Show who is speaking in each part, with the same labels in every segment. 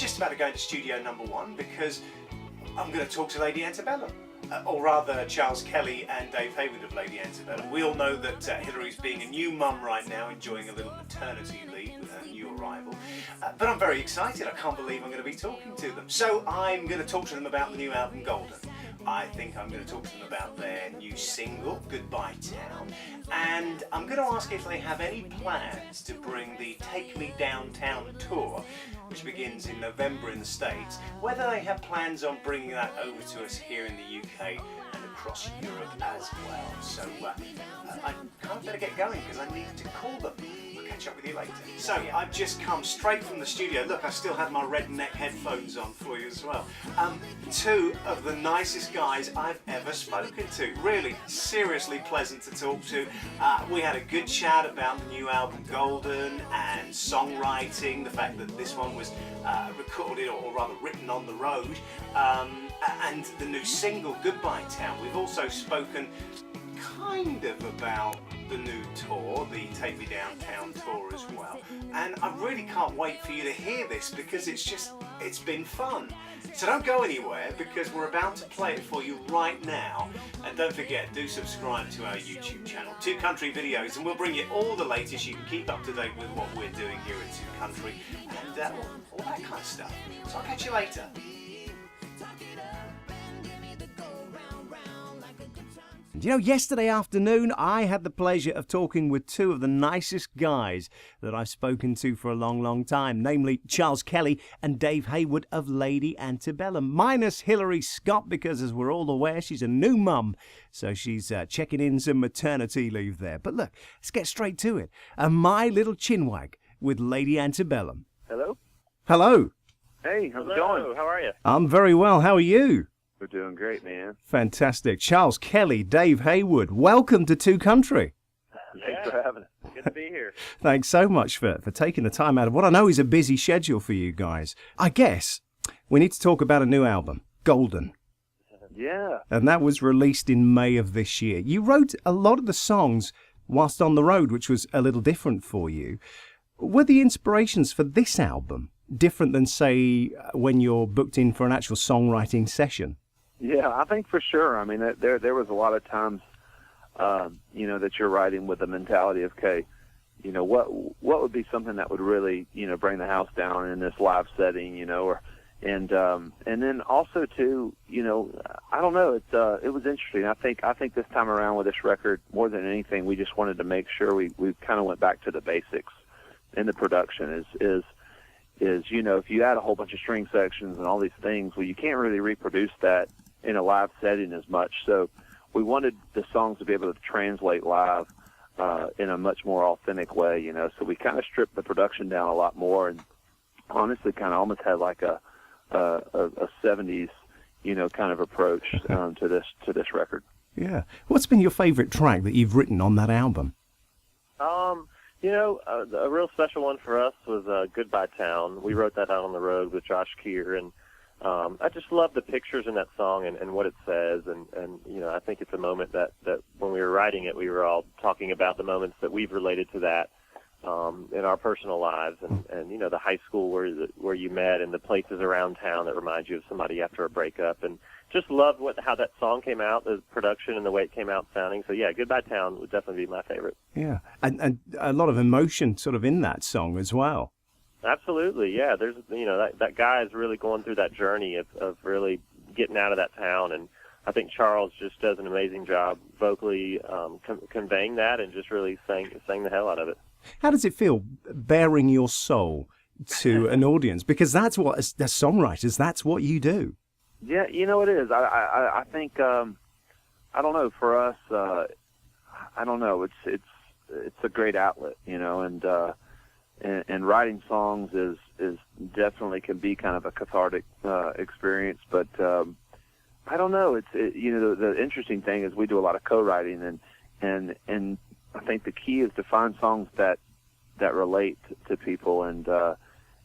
Speaker 1: just about to go into studio number 1 because I'm going to talk to Lady Antebellum. Or rather, Charles Kelly and Dave Hayward of Lady Antebellum. We all know that Hillary's being a new mum right now, enjoying a little maternity leave with her new arrival. But I'm very excited. I can't believe I'm going to be talking to them. So I'm going to talk to them about the new album, Golden. I think I'm going to talk to them about their new single, Goodbye Town. And I'm going to ask if they have any plans to bring the Take Me Downtown tour, which begins in November in the States, whether they have plans on bringing that over to us here in the UK and across Europe as well. So I kind of better get going because I need to call them. I'll catch up with you later. So yeah, I've just come straight from the studio. Look, I still have my redneck headphones on for you as well. 2 of the nicest guys I've ever spoken to. Really, seriously pleasant to talk to. We had a good chat about the new album Golden and songwriting, the fact that this one was recorded or rather written on the road, and the new single Goodbye Town. We've also spoken kind of about the new tour, the Take Me Downtown tour as well. And I really can't wait for you to hear this because it's been fun. So don't go anywhere because we're about to play it for you right now. And don't forget, do subscribe to our YouTube channel, 2country Videos, and we'll bring you all the latest. You can keep up to date with what we're doing here at 2country and all that kind of stuff. So I'll catch you later.
Speaker 2: You know, yesterday afternoon I had the pleasure of talking with 2 of the nicest guys that I've spoken to for a long, long time, namely Charles Kelly and Dave Hayward of Lady Antebellum, minus Hillary Scott because, as we're all aware, she's a new mum, so she's checking in some maternity leave there. But look, let's get straight to it. My Little Chinwag with Lady Antebellum.
Speaker 3: Hello?
Speaker 2: Hello.
Speaker 3: Hey, how's it going?
Speaker 4: How are you?
Speaker 2: I'm very well. How are you?
Speaker 3: We're doing great, man.
Speaker 2: Fantastic. Charles Kelly, Dave Hayward, welcome to 2country.
Speaker 3: Thanks for having us.
Speaker 4: Good to be here.
Speaker 2: Thanks so much for taking the time out of what I know is a busy schedule for you guys. I guess we need to talk about a new album, Golden.
Speaker 3: Yeah.
Speaker 2: And that was released in May of this year. You wrote a lot of the songs whilst on the road, which was a little different for you. Were the inspirations for this album different than, say, when you're booked in for an actual songwriting session?
Speaker 3: Yeah, I think for sure. I mean, there was a lot of times, that you're writing with the mentality of, okay, what would be something that would really, bring the house down in this live setting, and then also too, I don't know, it was interesting. I think this time around with this record, more than anything, we just wanted to make sure we kind of went back to the basics in the production. Is if you add a whole bunch of string sections and all these things, well, you can't really reproduce that in a live setting as much. So we wanted the songs to be able to translate live in a much more authentic way, So we kind of stripped the production down a lot more, and honestly, kind of almost had like a 70s, kind of approach to this record.
Speaker 2: Yeah. What's been your favorite track that you've written on that album?
Speaker 4: A real special one for us was Goodbye Town. We wrote that out on the road with Josh Keir, and I just love the pictures in that song and what it says, and I think it's a moment that when we were writing it, we were all talking about the moments that we've related to that in our personal lives, and the high school where you met, and the places around town that remind you of somebody after a breakup, and just loved how that song came out, the production and the way it came out sounding. So yeah, Goodbye Town would definitely be my favorite.
Speaker 2: Yeah, and a lot of emotion sort of in that song as well.
Speaker 4: Absolutely, yeah. There's that guy is really going through that journey of really getting out of that town, and I think Charles just does an amazing job vocally conveying that, and just really sang the hell out of it.
Speaker 2: How does it feel bearing your soul to an audience? Because that's what, as songwriters, that's what you do.
Speaker 3: Yeah, it is. I think I don't know, for us, I don't know. It's a great outlet, and writing songs is definitely can be kind of a cathartic experience. But I don't know. The interesting thing is we do a lot of co-writing, and I think the key is to find songs that relate to people, and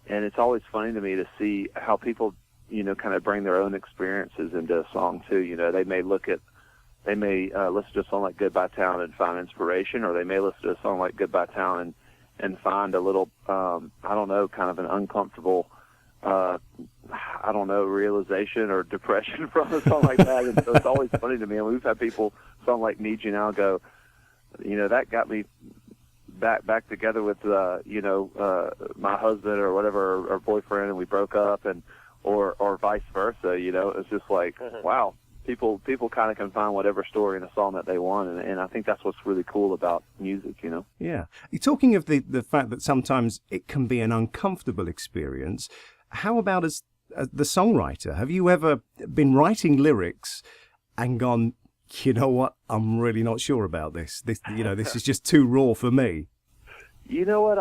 Speaker 3: it's always funny to me to see how people kind of bring their own experiences into a song too. They may listen to a song like Goodbye Town and find inspiration, or they may listen to a song like Goodbye Town and find a little, I don't know, kind of an uncomfortable I don't know, realization or depression from a song like that. And so it's always funny to me. And we've had people, song like Need You Now, go, that got me back together with, my husband or whatever, or boyfriend, and we broke up, and or vice versa. It's just like, wow, people kind of can find whatever story in a song that they want, and I think that's what's really cool about music.
Speaker 2: Yeah. You're talking of the fact that sometimes it can be an uncomfortable experience. How about as the songwriter? Have you ever been writing lyrics and gone, you know what, I'm really not sure about this. This is just too raw for me.
Speaker 3: You know what?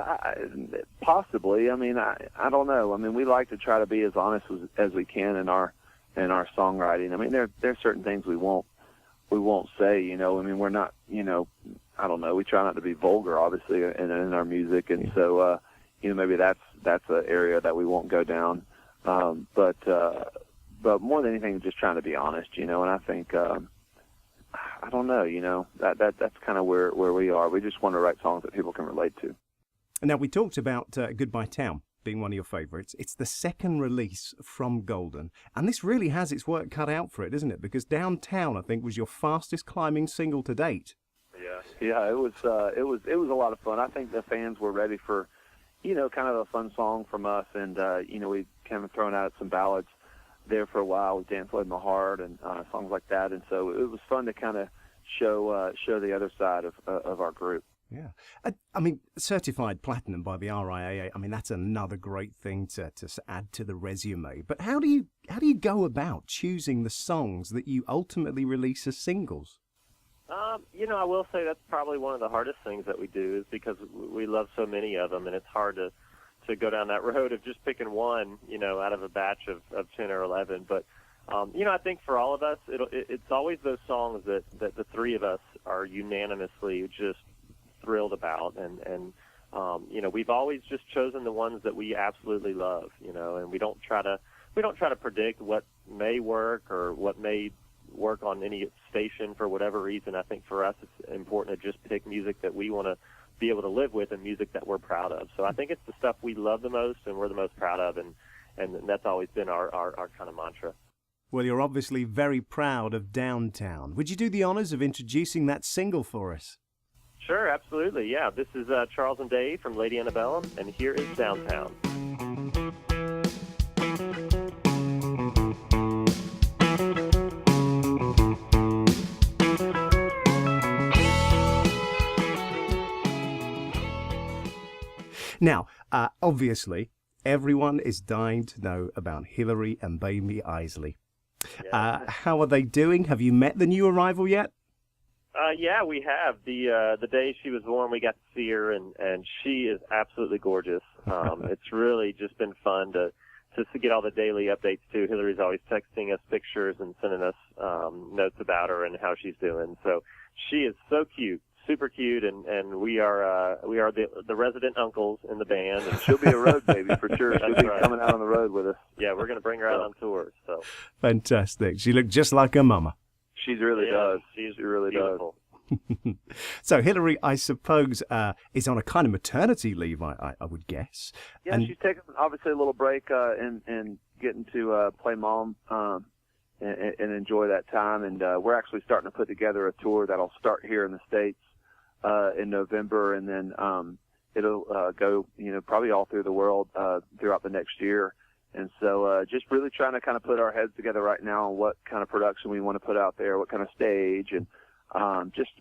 Speaker 3: Possibly. I mean, I don't know. I mean, we like to try to be as honest as we can in our songwriting. I mean, there's certain things we won't say. I mean, we're not. I don't know. We try not to be vulgar, obviously, in our music, and so maybe that's an area that we won't go down. But more than anything, just trying to be honest. And I think. I don't know, that's kind of where we are. We just want to write songs that people can relate to.
Speaker 2: Now, we talked about Goodbye Town being one of your favourites. It's the second release from Golden, and this really has its work cut out for it, isn't it? Because Downtown, I think, was your fastest climbing single to date.
Speaker 3: Yeah, it was a lot of fun. I think the fans were ready for, kind of a fun song from us, and we kind of thrown out some ballads there for a while with Dance Floyd My Heart and songs like that, and so it was fun to kind of show the other side of our group.
Speaker 2: Yeah, I mean, certified platinum by the RIAA. I mean, that's another great thing to add to the resume. But how do you go about choosing the songs that you ultimately release as singles?
Speaker 4: I will say that's probably one of the hardest things that we do, is because we love so many of them, and it's hard to go down that road of just picking one, out of a batch of 10 or 11. But, I think for all of us, it's always those songs that the three of us are unanimously just thrilled about. And we've always just chosen the ones that we absolutely love, and we don't try to predict what may work or what may work on any station for whatever reason. I think for us, it's important to just pick music that we want to be able to live with and music that we're proud of. So I think it's the stuff we love the most and we're the most proud of, and that's always been our kind of mantra.
Speaker 2: Well, you're obviously very proud of Downtown. Would you do the honors of introducing that single for us?
Speaker 4: Sure, absolutely. Yeah, this is Charles and Dave from Lady Antebellum, and here is Downtown.
Speaker 2: Now, obviously, everyone is dying to know about Hillary and Baby Isley.
Speaker 4: Yeah.
Speaker 2: How are they doing? Have you met the new arrival yet?
Speaker 4: Yeah, we have. The day she was born, we got to see her, and she is absolutely gorgeous. It's really just been fun to get all the daily updates, too. Hillary's always texting us pictures and sending us notes about her and how she's doing. So she is so cute. Super cute, and we are the resident uncles in the band. And
Speaker 3: she'll be a road baby for sure. She'll be coming out on the road with us.
Speaker 4: Yeah, we're going to bring her out on tour. So
Speaker 2: fantastic. She looked just like her mama.
Speaker 3: She really does. She really
Speaker 4: beautiful.
Speaker 2: Does. So Hillary, I suppose, is on a kind of maternity leave, I would guess.
Speaker 3: Yeah, and she's taking obviously a little break and getting to play mom. And enjoy that time, and we're actually starting to put together a tour that'll start here in the States in November, and then it'll go, probably all through the world throughout the next year. And so just really trying to kind of put our heads together right now on what kind of production we want to put out there, what kind of stage, and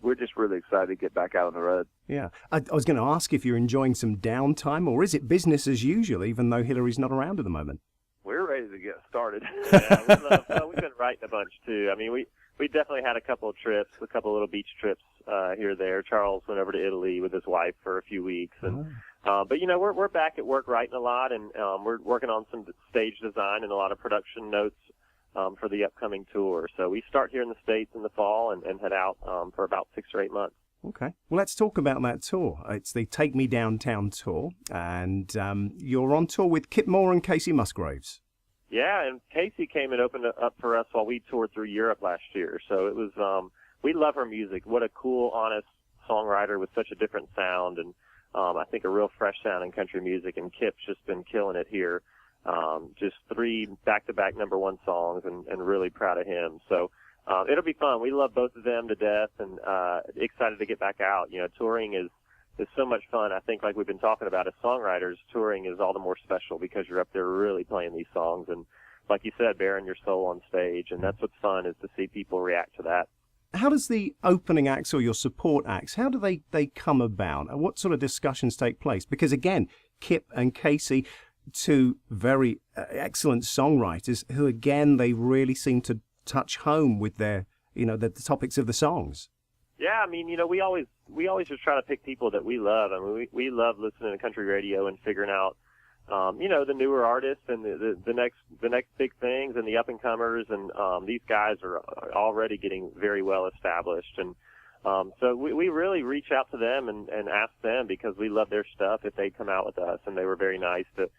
Speaker 3: we're just really excited to get back out on the road.
Speaker 2: Yeah, I was going to ask if you're enjoying some downtime, or is it business as usual, even though Hillary's not around at the moment?
Speaker 3: We're ready to get started.
Speaker 4: Yeah, we've been writing a bunch too. I mean, we definitely had a couple of trips, a couple of little beach trips here or there. Charles went over to Italy with his wife for a few weeks, and but we're back at work writing a lot, and we're working on some stage design and a lot of production notes for the upcoming tour. So we start here in the States in the fall and head out for about 6 or 8 months.
Speaker 2: Okay. Well, let's talk about that tour. It's the Take Me Downtown tour, and you're on tour with Kip Moore and Casey Musgraves.
Speaker 4: Yeah, and Casey came and opened up for us while we toured through Europe last year. So it was, we love her music. What a cool, honest songwriter with such a different sound, and I think a real fresh sound in country music. And Kip's just been killing it here just 3 back-to-back #1 songs, and really proud of him. So it'll be fun. We love both of them to death, and excited to get back out. You know, touring is so much fun. I think, like we've been talking about as songwriters, touring is all the more special because you're up there really playing these songs, and like you said, bearing your soul on stage, and that's what's fun, is to see people react to that.
Speaker 2: How does the opening acts or your support acts, how do they come about? And what sort of discussions take place? Because again, Kip and Casey, two very excellent songwriters who, again, they really seem to touch home with their, the topics of the songs.
Speaker 4: Yeah, I mean, we always just try to pick people that we love. I mean, we love listening to country radio and figuring out, the newer artists and the next big things and the up and comers. And these guys are already getting very well established. And so we really reach out to them and ask them, because we love their stuff, if they'd come out with us. And they were very nice to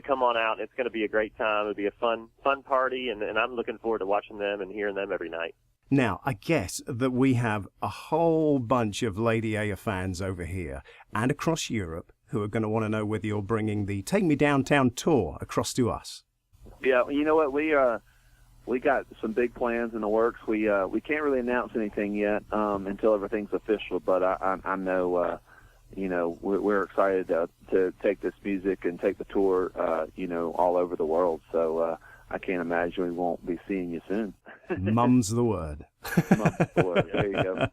Speaker 4: come on out. It's going to be a great time. It'll be a fun party. And I'm looking forward to watching them and hearing them every night.
Speaker 2: Now, I guess that we have a whole bunch of Lady A fans over here and across Europe who are going to want to know whether you're bringing the Take Me Downtown tour across to us.
Speaker 3: Yeah, you know what? We got some big plans in the works. We can't really announce anything yet until everything's official, but I know, we're excited to take this music and take the tour, all over the world. So I can't imagine we won't be seeing you soon.
Speaker 2: Mum's the word.
Speaker 3: Mum's the word. There you go.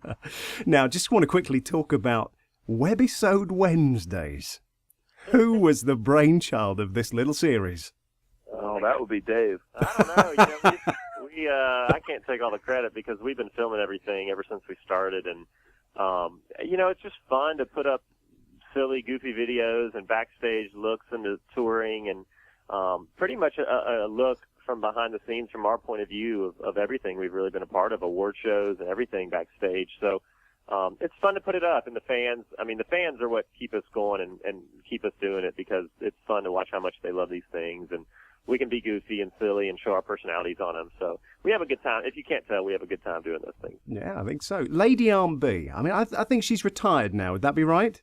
Speaker 2: Now, just want to quickly talk about Webisode Wednesdays. Who was the brainchild of this little series?
Speaker 3: Oh, that would be Dave.
Speaker 4: I don't know. I can't take all the credit because we've been filming everything ever since we started, and it's just fun to put up silly, goofy videos and backstage looks into touring, and pretty much a look from behind the scenes from our point of view of everything we've really been a part of, award shows and everything backstage. So it's fun to put it up, and the fans are what keep us going and keep us doing it, because it's fun to watch how much they love these things, and we can be goofy and silly and show our personalities on them. So we have a good time. If you can't tell, we have a good time doing those things.
Speaker 2: Yeah, I think so. Lady Aunt B, I think she's retired now. Would that be right?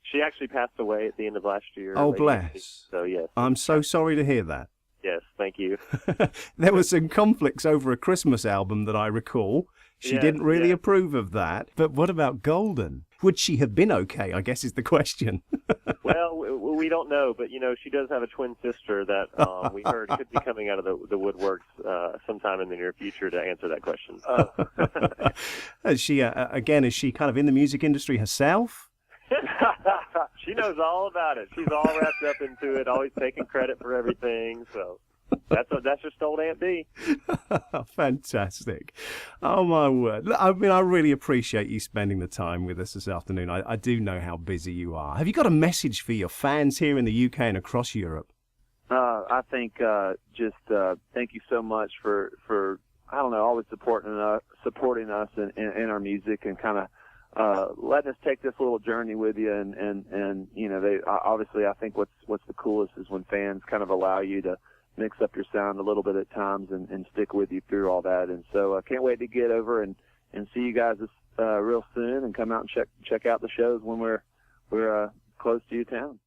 Speaker 4: She actually passed away at the end of last year.
Speaker 2: Oh, bless.
Speaker 4: So, yes.
Speaker 2: I'm so sorry to hear that.
Speaker 4: Yes, thank you.
Speaker 2: There were some conflicts over a Christmas album that I recall. She didn't really approve of that. But what about Golden? Would she have been okay, I guess is the question.
Speaker 4: Well, we don't know, but, she does have a twin sister that we heard could be coming out of the woodworks sometime in the near future to answer that question.
Speaker 2: Is she, again, is she kind of in the music industry herself?
Speaker 4: She knows all about it. She's all wrapped up into it, always taking credit for everything. So that's just old Aunt B.
Speaker 2: Fantastic. Oh, my word. I mean, I really appreciate you spending the time with us this afternoon. I do know how busy you are. Have you got a message for your fans here in the UK and across Europe?
Speaker 3: I think just thank you so much for I don't know, always supporting us in our music, and kind of letting us take this little journey with you, and they obviously, I think what's the coolest is when fans kind of allow you to mix up your sound a little bit at times and stick with you through all that. And so I can't wait to get over and see you guys real soon, and come out and check out the shows when we're close to your town.